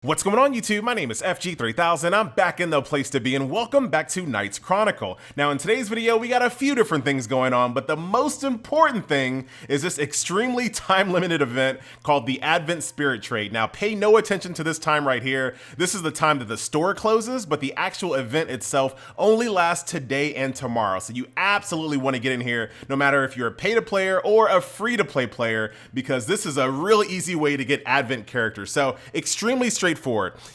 What's going on YouTube? My name is FG3000. I'm back in the place to be and welcome back to Knights Chronicle. Now in today's video we got a few different things going on, but the most important thing is this extremely time limited event called the Advent Spirit Trade. Now pay no attention to this time right here. This is the time that the store closes, but the actual event itself only lasts today and tomorrow. So you absolutely want to get in here no matter if you're a pay to player or a free to play player, because this is a really easy way to get Advent characters. So extremely straightforward.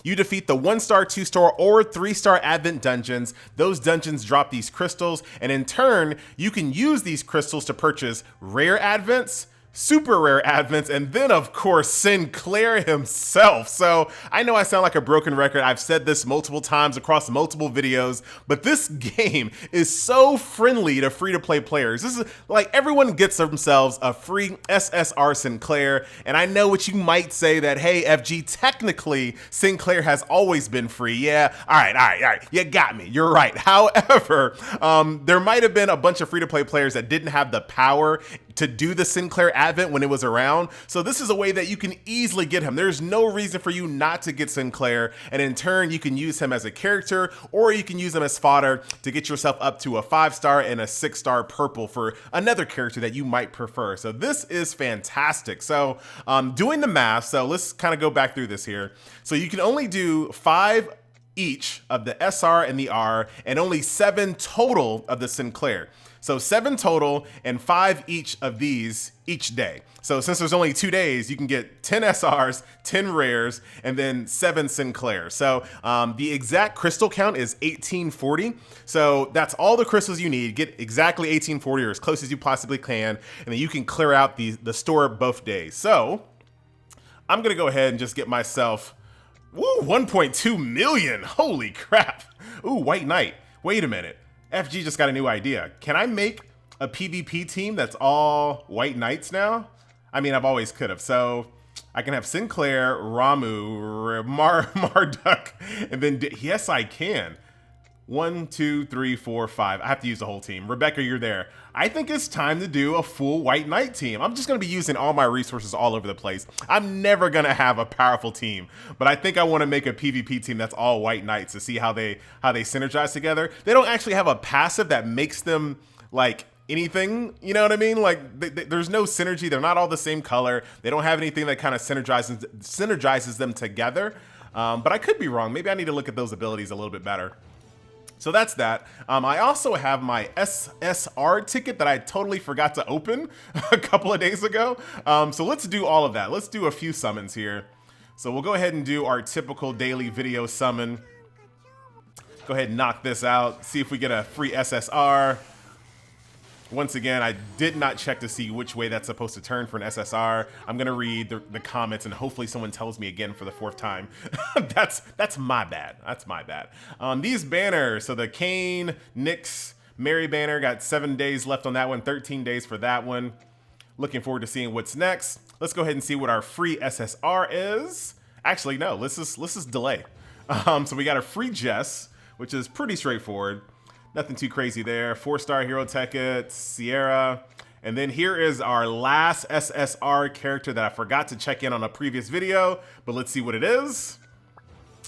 You defeat the 1-star, 2-star, or 3-star Advent dungeons. Those dungeons drop these crystals, and in turn, you can use these crystals to purchase rare Advents, super rare Advents, and then of course Sinclair himself. So I know I sound like a broken record. I've said this multiple times across multiple videos, but this game is so friendly to free-to-play players. This is like everyone gets themselves a free SSR Sinclair, and I know what you might say that, hey FG, technically Sinclair has always been free. Yeah, all right, you got me, you're right. However, there might have been a bunch of free-to-play players that didn't have the power to do the Sinclair Advent when it was around. So this is a way that you can easily get him. There's no reason for you not to get Sinclair, and in turn you can use him as a character, or you can use him as fodder to get yourself up to a 5-star and a 6-star purple for another character that you might prefer. So this is fantastic. So doing the math, so let's kind of go back through this here. So you can only do 5 each of the SR and the R, and only 7 total of the Sinclair. So 7 total and 5 each of these each day. So since there's only 2 days, you can get 10 SRs, 10 rares, and then 7 Sinclair. So the exact crystal count is 1840. So that's all the crystals you need. Get exactly 1840 or as close as you possibly can, and then you can clear out the store both days. So I'm gonna go ahead and just get myself, woo, 1.2 million. Holy crap. Ooh, White Knight. Wait a minute. FG just got a new idea. Can I make a PvP team that's all White Knights now? I mean, I've always could have. So I can have Sinclair, Ramu, Marduk, and then, yes, I can. 1, 2, 3, 4, 5. I have to use the whole team. Rebecca, you're there. I think it's time to do a full White Knight team. I'm just gonna be using all my resources all over the place. I'm never gonna have a powerful team, but I think I wanna make a PvP team that's all White Knights to see how they synergize together. They don't actually have a passive that makes them like anything, you know what I mean? Like there's no synergy. They're not all the same color. They don't have anything that kind of synergizes them together. But I could be wrong. Maybe I need to look at those abilities a little bit better. So that's that. I also have my SSR ticket that I totally forgot to open a couple of days ago. So let's do all of that. Let's do a few summons here. So we'll go ahead and do our typical daily video summon. Go ahead and knock this out. See if we get a free SSR. Once again, I did not check to see which way that's supposed to turn for an SSR. I'm gonna read the comments and hopefully someone tells me again for the 4th time. that's my bad. That's my bad. These banners, so the Kane, Nyx, Mary banner, got 7 days left on that one, 13 days for that one. Looking forward to seeing what's next. Let's go ahead and see what our free SSR is. Actually, no, let's just delay. So we got a free Jess, which is pretty straightforward. Nothing too crazy there. 4-star hero ticket, Sierra. And then here is our last SSR character that I forgot to check in on a previous video, but let's see what it is.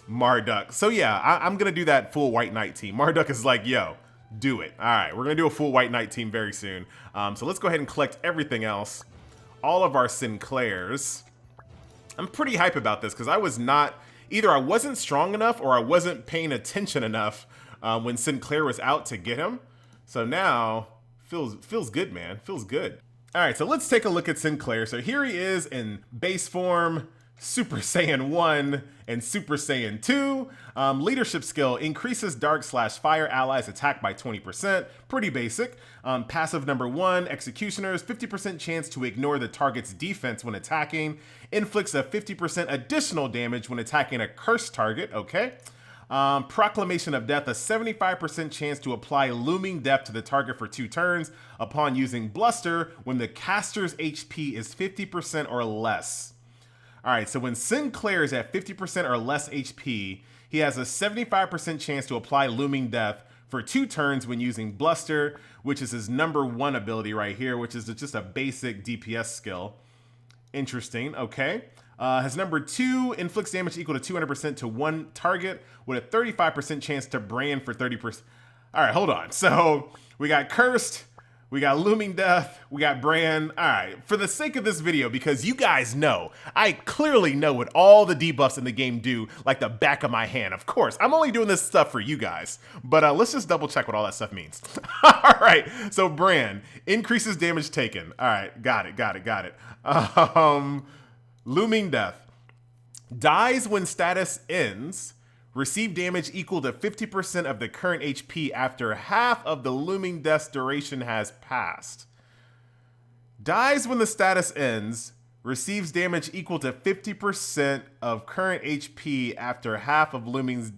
Marduk. So yeah, I'm gonna do that full White Knight team. Marduk is like, yo, do it. All right, we're gonna do a full White Knight team very soon. So let's go ahead and collect everything else. All of our Sinclairs. I'm pretty hype about this because I was not, either I wasn't strong enough or I wasn't paying attention enough when Sinclair was out to get him. So now, feels good, man. Feels good. All right, so let's take a look at Sinclair. So here he is in base form, Super Saiyan 1 and Super Saiyan 2. Leadership skill increases dark/fire allies attack by 20%. Pretty basic. Passive number 1, Executioners, 50% chance to ignore the target's defense when attacking. Inflicts a 50% additional damage when attacking a cursed target. Okay. Proclamation of Death, a 75% chance to apply Looming Death to the target for 2 turns upon using Bluster when the caster's HP is 50% or less. All right, so when Sinclair is at 50% or less HP, he has a 75% chance to apply Looming Death for 2 turns when using Bluster, which is his number 1 ability right here, which is just a basic DPS skill. Interesting, okay. His number 2 inflicts damage equal to 200% to one target with a 35% chance to brand for 30%. All right, hold on. So we got Cursed, we got Looming Death, we got Brand. All right, for the sake of this video, because you guys know, I clearly know what all the debuffs in the game do like the back of my hand. Of course, I'm only doing this stuff for you guys, but let's just double check what all that stuff means. All right, so Brand increases damage taken. All right, got it. Looming Death dies when status ends. Receive damage equal to 50% of the current HP after half of the Looming Death's duration has passed. Dies when the status ends. Receives damage equal to 50% of current HP after half of Looming's...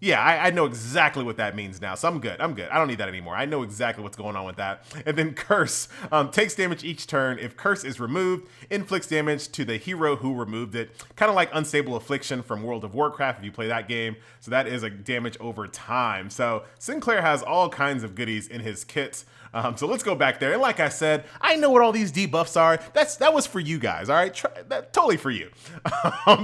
Yeah, I know exactly what that means now, so I'm good. I don't need that anymore. I know exactly what's going on with that. And then Curse takes damage each turn. If Curse is removed, inflicts damage to the hero who removed it. Kind of like Unstable Affliction from World of Warcraft if you play that game. So that is a damage over time. So Sinclair has all kinds of goodies in his kit. So let's go back there. And like I said, I know what all these debuffs are. That was for you guys, all right? Totally for you.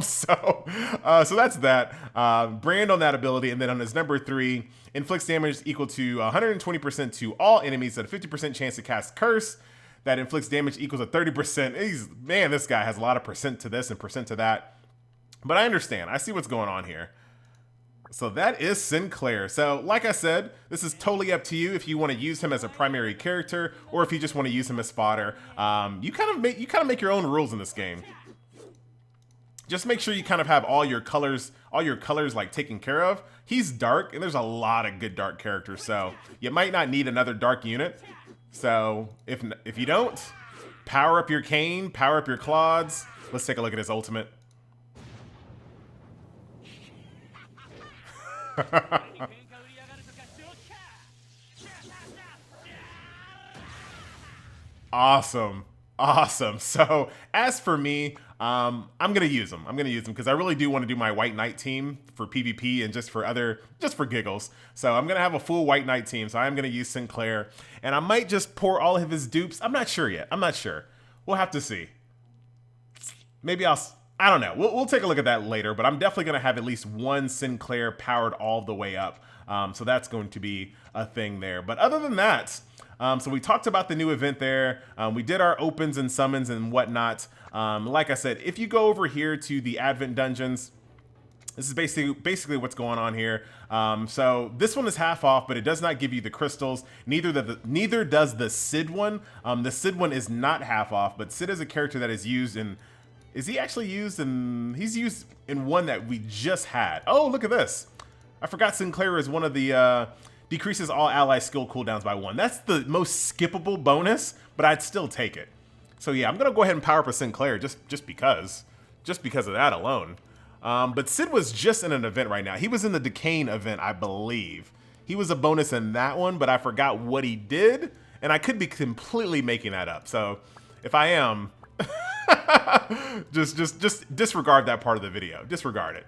So that's that. Brand on that ability. And then on his number 3, inflicts damage equal to 120% to all enemies at a 50% chance to cast Curse. That inflicts damage equals to 30%. Man, this guy has a lot of percent to this and percent to that. But I understand. I see what's going on here. So that is Sinclair. So like I said, this is totally up to you if you want to use him as a primary character or if you just want to use him as fodder. You kind of make your own rules in this game. Just make sure you kind of have all your colors like taken care of. He's dark and there's a lot of good dark characters, so you might not need another dark unit. So if you don't, power up your cane, power up your Claudes. Let's take a look at his ultimate. Awesome. So as for me, I'm gonna use them. Because I really do want to do my White Knight team for PvP and just for giggles. So I'm gonna have a full White Knight team. So I'm gonna use Sinclair, and I might just pour all of his dupes. I'm not sure yet. We'll have to see. Maybe I don't know. We'll take a look at that later, but I'm definitely going to have at least one Sinclair powered all the way up. So that's going to be a thing there. But other than that, so we talked about the new event there. We did our opens and summons and whatnot. Like I said, if you go over here to the Advent Dungeons, this is basically what's going on here. So this one is half off, but it does not give you the crystals. Neither does the Sid one. The Sid one is not half off, but Sid is a character that is used in... Is he actually used in... He's used in one that we just had. Oh, look at this. I forgot Sinclair is one of the... decreases all ally skill cooldowns by 1. That's the most skippable bonus, but I'd still take it. So yeah, I'm going to go ahead and power up a Sinclair just because. Just because of that alone. But Sid was just in an event right now. He was in the Decaying event, I believe. He was a bonus in that one, but I forgot what he did. And I could be completely making that up. So if I am... just disregard that part of the video. Disregard it.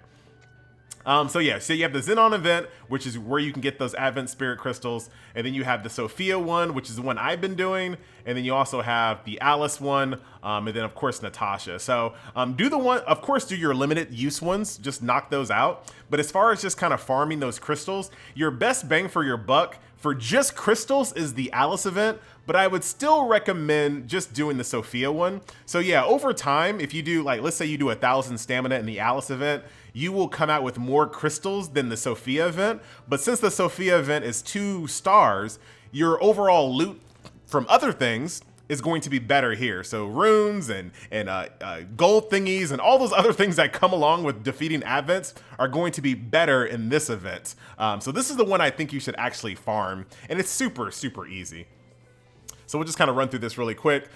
So yeah, so you have the Xenon event, which is where you can get those Advent Spirit Crystals, and then you have the Sophia one, which is the one I've been doing, and then you also have the Alice one, and then of course Natasha. So do your limited use ones, just knock those out. But as far as just kind of farming those crystals, your best bang for your buck for just crystals is the Alice event, but I would still recommend just doing the Sophia one. So yeah, over time, if you do, like, let's say you do 1,000 stamina in the Alice event, you will come out with more crystals than the Sophia event. But since the Sophia event is 2 stars, your overall loot from other things is going to be better here. So runes and gold thingies and all those other things that come along with defeating Advents are going to be better in this event. So this is the one I think you should actually farm, and it's super, super easy. So we'll just kind of run through this really quick.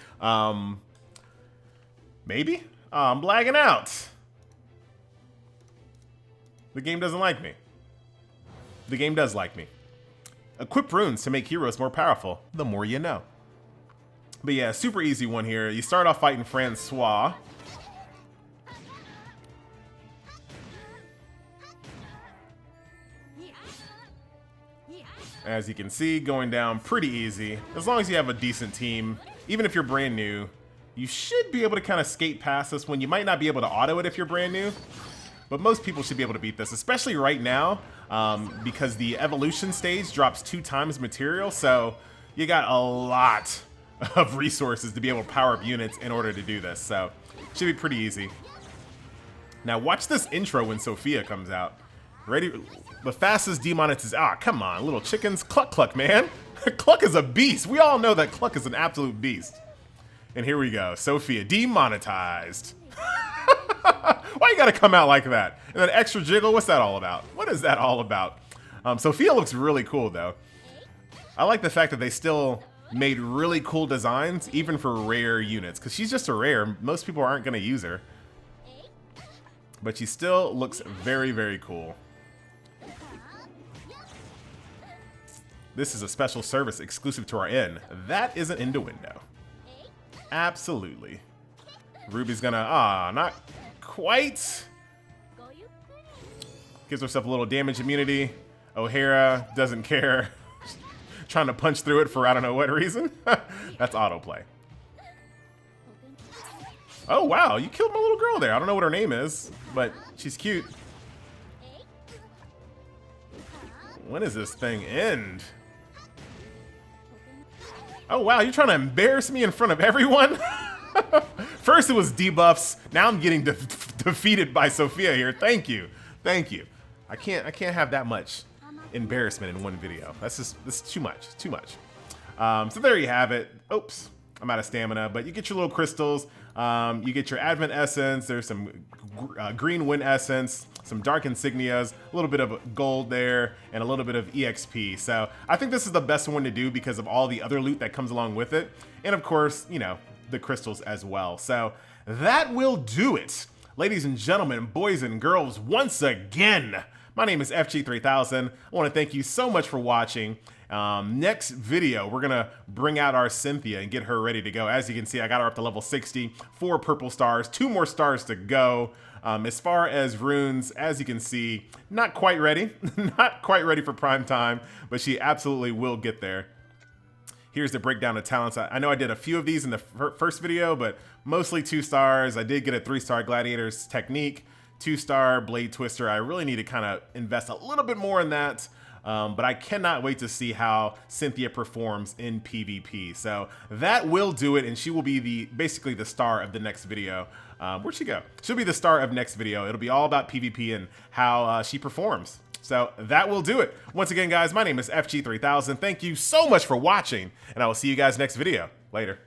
Maybe? I'm lagging out. The game doesn't like me. The game does like me. Equip runes to make heroes more powerful. The more you know. But yeah, super easy one here. You start off fighting Francois. As you can see, going down pretty easy. As long as you have a decent team, even if you're brand new, You should be able to kind of skate past this one. You might not be able to auto it if you're brand new, but most people should be able to beat this, especially right now, because the evolution stage drops 2 times material, so you got a lot of resources to be able to power up units in order to do this, so should be pretty easy. Now watch this intro when Sophia comes out. Ready? The fastest demonetization. Ah, come on, little chickens. Cluck Cluck, man. Cluck is a beast. We all know that Cluck is an absolute beast. And here we go. Sophia demonetized. Why you gotta come out like that? And then extra jiggle, what's that all about? What is that all about? Sophia looks really cool though. I like the fact that they still made really cool designs, even for rare units, because she's just a rare. Most people aren't gonna use her. But she still looks very, very cool. This is a special service exclusive to our inn. That isn't in the window. Absolutely. Ruby's gonna, not quite. Gives herself a little damage immunity. O'Hara doesn't care. Trying to punch through it for I don't know what reason. That's autoplay. Oh wow, you killed my little girl there. I don't know what her name is, but she's cute. When does this thing end? Oh wow, you're trying to embarrass me in front of everyone? First it was debuffs, now I'm getting defeated by Sophia here. Thank you. Thank you. I can't have that much embarrassment in one video. This is too much. It's too much. So there you have it. Oops, I'm out of stamina, but you get your little crystals. You get your Advent Essence. There's some green Wind Essence, some Dark Insignias, a little bit of gold there, and a little bit of EXP. So I think this is the best one to do because of all the other loot that comes along with it. And of course, you know, the crystals as well. So that will do it. Ladies and gentlemen, boys and girls, once again, my name is FG3000. I want to thank you so much for watching. Next video, we're gonna bring out our Cynthia and get her ready to go. As you can see, I got her up to level 60, 4 purple stars, 2 more stars to go. As far as runes, as you can see, not quite ready, not quite ready for prime time, but she absolutely will get there. Here's the breakdown of talents. I know I did a few of these in the first video, but mostly 2 stars. I did get a 3-star Gladiator's Technique, 2-star Blade Twister. I really need to kind of invest a little bit more in that. But I cannot wait to see how Cynthia performs in PvP. So that will do it, and she will be basically the star of the next video. Where'd she go? She'll be the star of next video. It'll be all about PvP and how she performs. So that will do it. Once again, guys, my name is FG3000. Thank you so much for watching, and I will see you guys next video. Later.